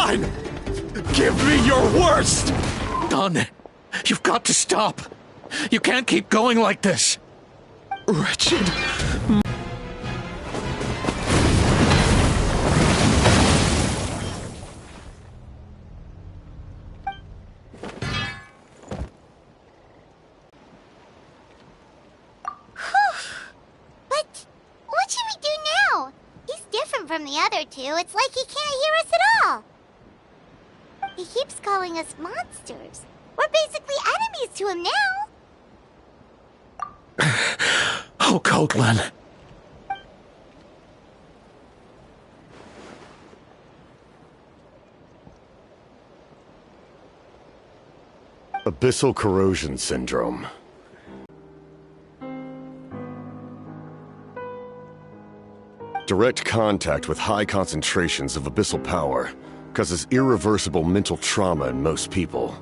on! Give me your worst! Done. You've got to stop. You can't keep going like this. Wretched. From the other two, it's like he can't hear us at all. He keeps calling us monsters. We're basically enemies to him now. Oh, Natlan. Abyssal corrosion syndrome. Direct contact with high concentrations of abyssal power causes irreversible mental trauma in most people.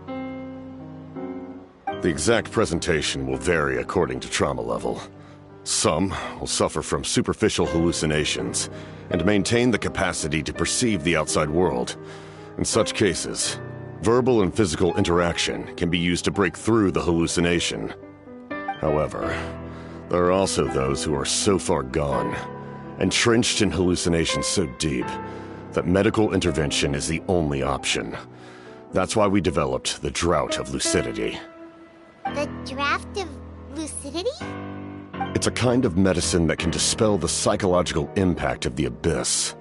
The exact presentation will vary according to trauma level. Some will suffer from superficial hallucinations and maintain the capacity to perceive the outside world. In such cases, verbal and physical interaction can be used to break through the hallucination. However, there are also those who are so far gone, entrenched in hallucinations so deep, that medical intervention is the only option. That's why we developed the Drought of Lucidity. The Draft of Lucidity? It's a kind of medicine that can dispel the psychological impact of the abyss.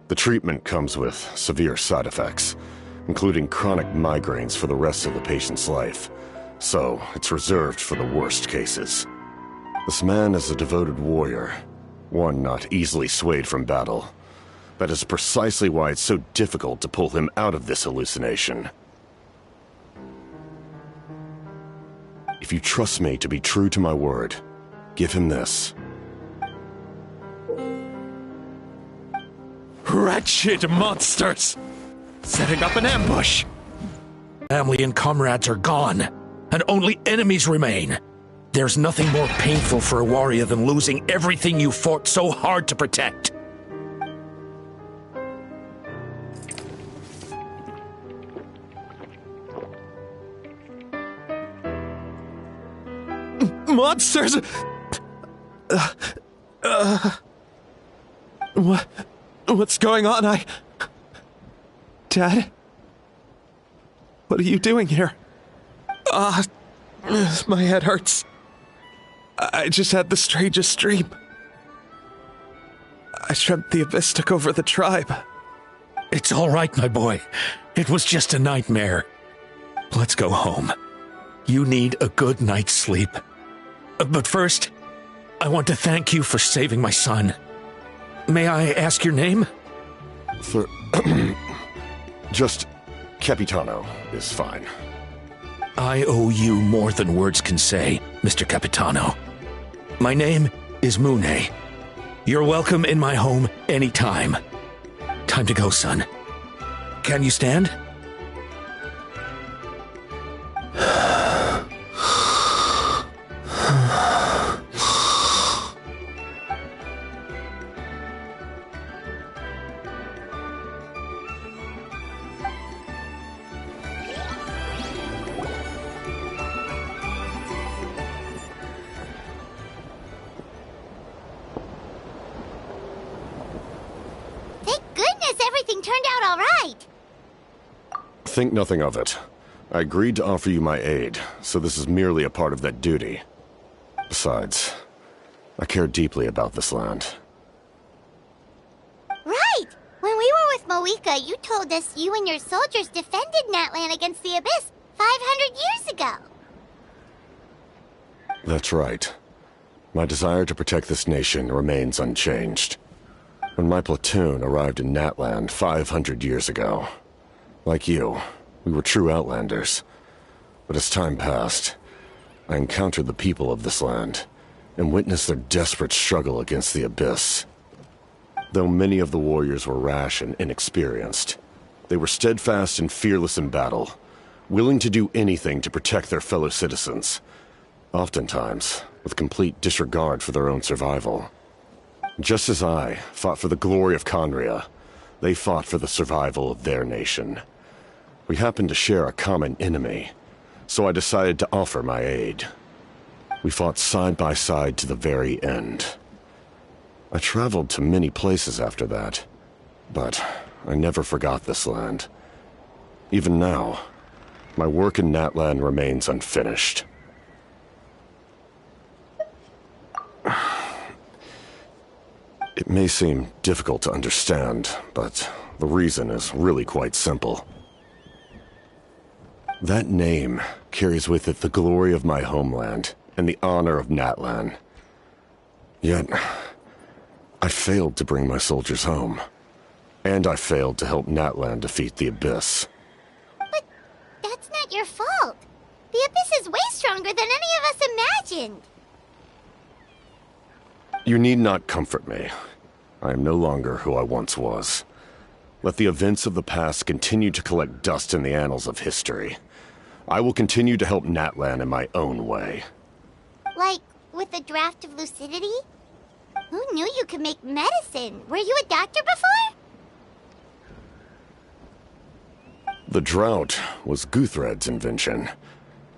The treatment comes with severe side effects, including chronic migraines for the rest of the patient's life, so it's reserved for the worst cases. This man is a devoted warrior, one not easily swayed from battle. That is precisely why it's so difficult to pull him out of this hallucination. If you trust me to be true to my word, give him this. Wretched monsters! Setting up an ambush! Family and comrades are gone, and only enemies remain. There's nothing more painful for a warrior than losing everything you fought so hard to protect. Monsters! What's going on? Dad? What are you doing here? My head hurts. I just had the strangest dream. I dreamt the abyss took over the tribe. It's all right, my boy. It was just a nightmare. Let's go home. You need a good night's sleep. But first, I want to thank you for saving my son. May I ask your name? Just Capitano is fine. I owe you more than words can say, Mr. Capitano. My name is Mune. You're welcome in my home anytime. Time to go, son. Can you stand? Think nothing of it. I agreed to offer you my aid, so this is merely a part of that duty. Besides, I care deeply about this land. Right! When we were with Moika, you told us you and your soldiers defended Natlan against the Abyss 500 years ago. That's right. My desire to protect this nation remains unchanged. When my platoon arrived in Natlan 500 years ago, like you, we were true outlanders. But as time passed, I encountered the people of this land and witnessed their desperate struggle against the Abyss. Though many of the warriors were rash and inexperienced, they were steadfast and fearless in battle, willing to do anything to protect their fellow citizens, oftentimes with complete disregard for their own survival. Just as I fought for the glory of Conria, They fought for the survival of their nation. We happened to share a common enemy, so I decided to offer my aid. We fought side by side to the very end. I traveled to many places after that, but I never forgot this land. Even now, my work in Natlan remains unfinished. It may seem difficult to understand, but the reason is really quite simple. That name carries with it the glory of my homeland and the honor of Natlan. Yet, I failed to bring my soldiers home. And I failed to help Natlan defeat the Abyss. But that's not your fault. The Abyss is way stronger than any of us imagined. You need not comfort me. I am no longer who I once was. Let the events of the past continue to collect dust in the annals of history. I will continue to help Natlan in my own way. Like, with the draft of lucidity? Who knew you could make medicine? Were you a doctor before? The drought was Guthred's invention.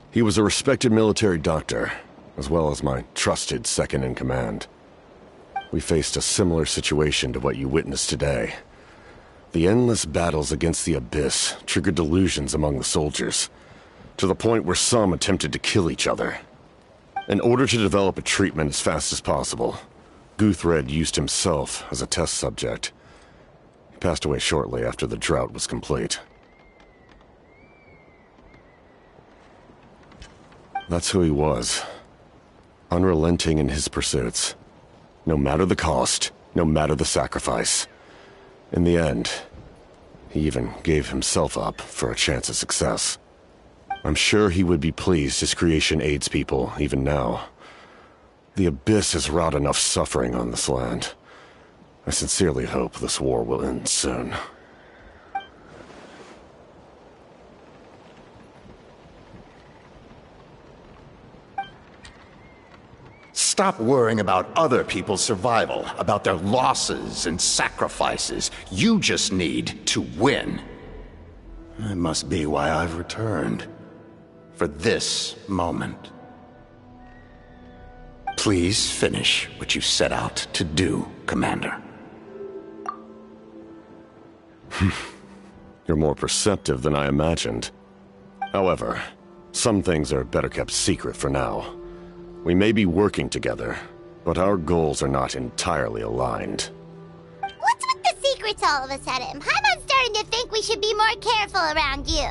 He was a respected military doctor, as well as my trusted second-in-command. We faced a similar situation to what you witnessed today. The endless battles against the Abyss triggered delusions among the soldiers, to the point where some attempted to kill each other. In order to develop a treatment as fast as possible, Guthred used himself as a test subject. He passed away shortly after the drought was complete. That's who he was. Unrelenting in his pursuits. No matter the cost, no matter the sacrifice. In the end, he even gave himself up for a chance at success. I'm sure he would be pleased his creation aids people even now. The Abyss has wrought enough suffering on this land. I sincerely hope this war will end soon. Stop worrying about other people's survival, about their losses and sacrifices. You just need to win. That must be why I've returned. For this moment. Please finish what you set out to do, Commander. You're more perceptive than I imagined. However, some things are better kept secret for now. We may be working together, but our goals are not entirely aligned. What's with the secrets all of a sudden? Paimon's starting to think we should be more careful around you.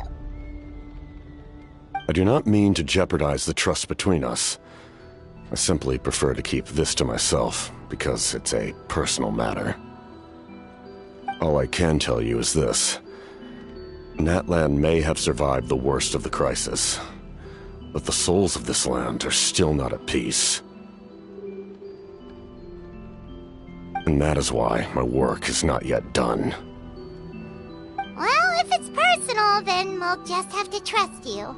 I do not mean to jeopardize the trust between us. I simply prefer to keep this to myself, because it's a personal matter. All I can tell you is this. Natlan may have survived the worst of the crisis, but the souls of this land are still not at peace. And that is why my work is not yet done. Well, if it's personal, then we'll just have to trust you.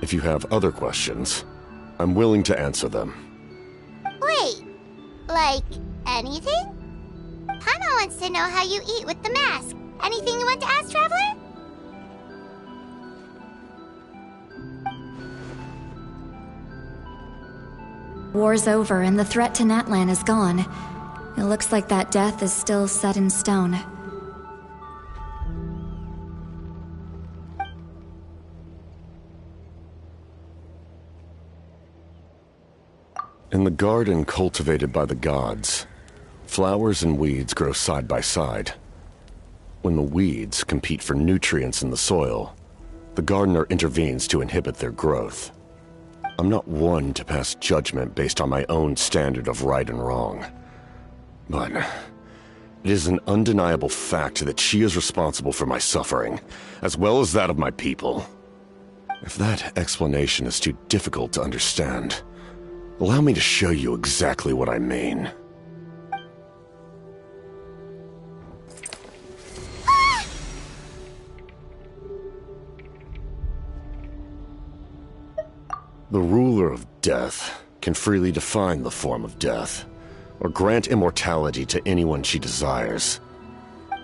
If you have other questions, I'm willing to answer them. Wait, like anything? Paimon wants to know how you eat with the mask. Anything you want to ask, Traveler? War's over and the threat to Natlan is gone. It looks like that death is still set in stone. In the garden cultivated by the gods, flowers and weeds grow side by side. When the weeds compete for nutrients in the soil, the gardener intervenes to inhibit their growth. I'm not one to pass judgment based on my own standard of right and wrong. But it is an undeniable fact that she is responsible for my suffering, as well as that of my people. If that explanation is too difficult to understand, allow me to show you exactly what I mean. The ruler of death can freely define the form of death, or grant immortality to anyone she desires.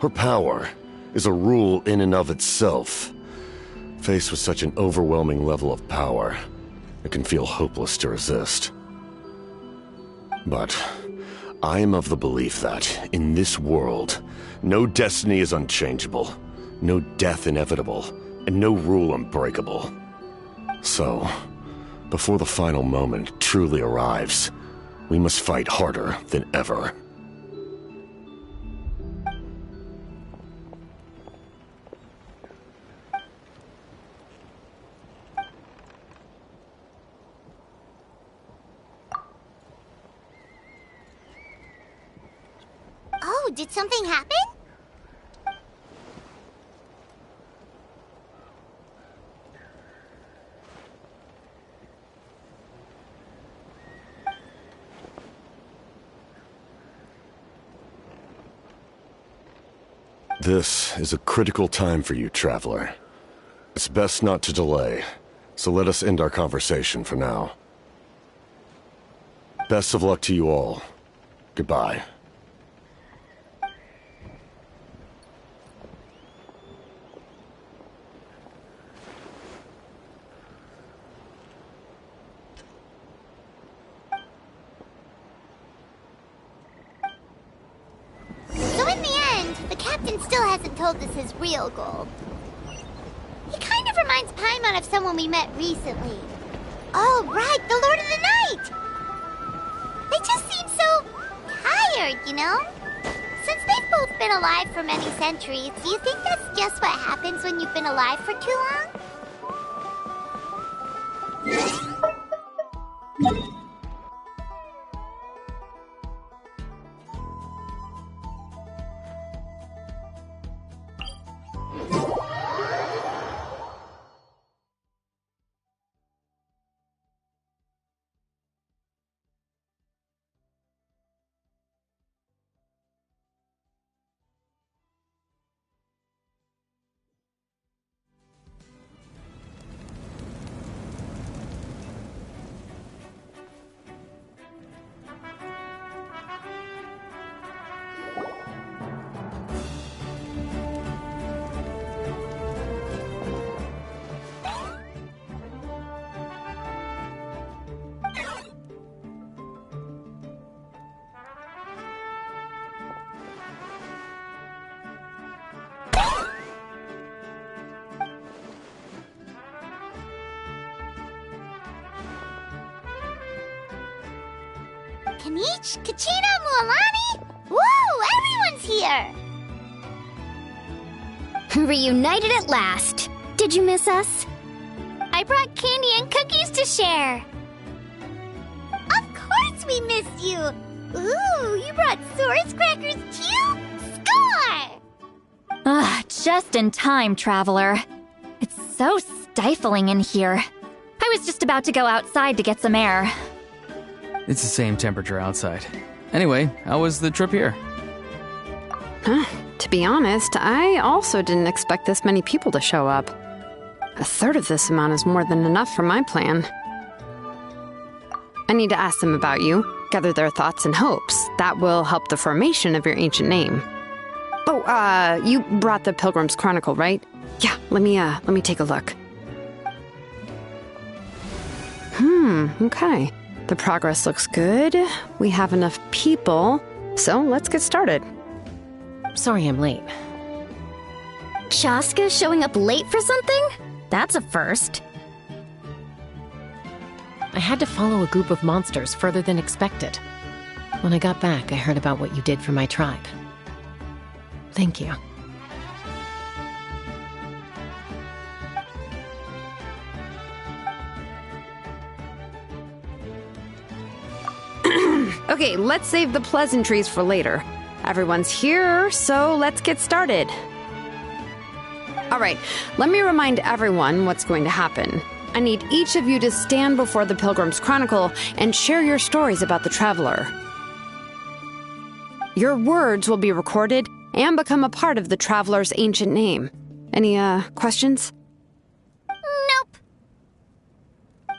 Her power is a rule in and of itself. Faced with such an overwhelming level of power, it can feel hopeless to resist. But I am of the belief that, in this world, no destiny is unchangeable, no death inevitable, and no rule unbreakable. So, before the final moment truly arrives, we must fight harder than ever. Oh, did something happen? This is a critical time for you, Traveler. It's best not to delay, so let us end our conversation for now. Best of luck to you all. Goodbye. So in the end, the captain still hasn't told us his real goal. He kind of reminds Paimon of someone we met recently. Oh, right, the Lord of the Night! They just seem so tired, you know? Since they've both been alive for many centuries, do you think that's just what happens when you've been alive for too long? Kanich, Kachina, Mualani? Woo! Everyone's here! Reunited at last. Did you miss us? I brought candy and cookies to share. Of course we missed you! Ooh, you brought Source crackers too? Score! Just in time, Traveler. It's so stifling in here. I was just about to go outside to get some air. It's the same temperature outside. Anyway, how was the trip here? To be honest, I also didn't expect this many people to show up. A third of this amount is more than enough for my plan. I need to ask them about you, gather their thoughts and hopes. That will help the formation of your ancient name. Oh, you brought the Pilgrim's Chronicle, right? Yeah, let me take a look. Okay. The progress looks good. We have enough people, so let's get started. Sorry I'm late. Shaska showing up late for something? That's a first. I had to follow a group of monsters further than expected. When I got back, I heard about what you did for my tribe. Thank you. Okay, let's save the pleasantries for later. Everyone's here, so let's get started. All right, let me remind everyone what's going to happen. I need each of you to stand before the Pilgrim's Chronicle and share your stories about the Traveler. Your words will be recorded and become a part of the Traveler's ancient name. Any, questions? Nope.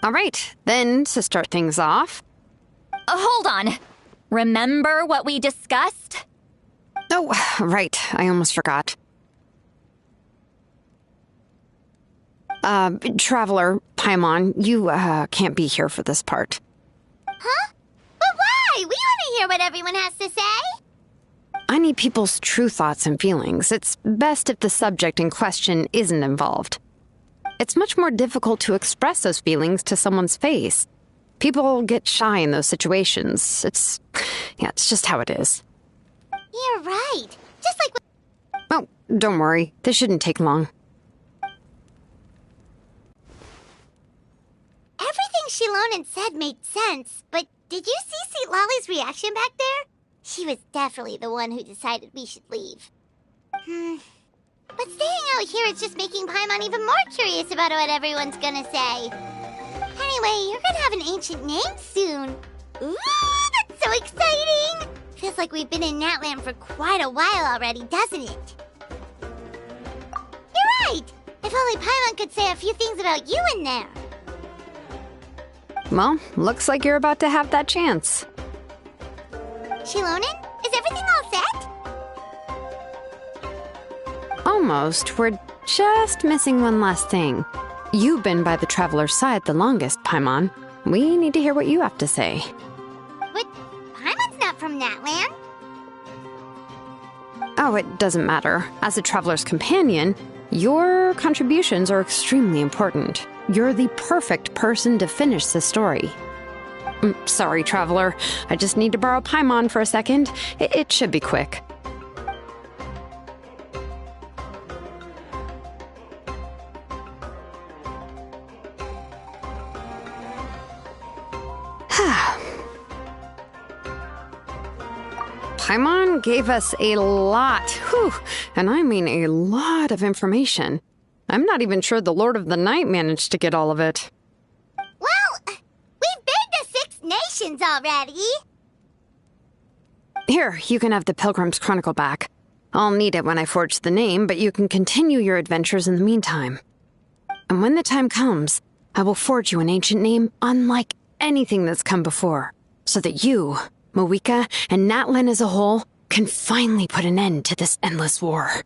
All right, then, to start things off... Hold on. Remember what we discussed? Oh, right. I almost forgot. Traveler, Paimon, you, can't be here for this part. Huh? But why? We want to hear what everyone has to say. I need people's true thoughts and feelings. It's best if the subject in question isn't involved. It's much more difficult to express those feelings to someone's face. People get shy in those situations. It's just how it is. You're right. Just like... Oh, don't worry. This shouldn't take long. Everything Shilonen said made sense, but did you see Lolly's reaction back there? She was definitely the one who decided we should leave. But staying out here is just making Paimon even more curious about what everyone's gonna say. Anyway, you're gonna have an ancient name soon. Ooh, that's so exciting! Feels like we've been in Natlan for quite a while already, doesn't it? You're right! If only Paimon could say a few things about you in there. Well, looks like you're about to have that chance. Shilonen, is everything all set? Almost. We're just missing one last thing. You've been by the Traveler's side the longest, Paimon. We need to hear what you have to say. But Paimon's not from Natlan. Oh, it doesn't matter. As a Traveler's companion, your contributions are extremely important. You're the perfect person to finish the story. Sorry, Traveler. I just need to borrow Paimon for a second. It should be quick. Paimon gave us a lot, and I mean a lot of information. I'm not even sure the Lord of the Night managed to get all of it. Well, we've been to 6 nations already. Here, you can have the Pilgrim's Chronicle back. I'll need it when I forge the name, but you can continue your adventures in the meantime. And when the time comes, I will forge you an ancient name unlike anything that's come before, so that you, Moeka, and Natlan as a whole can finally put an end to this endless war.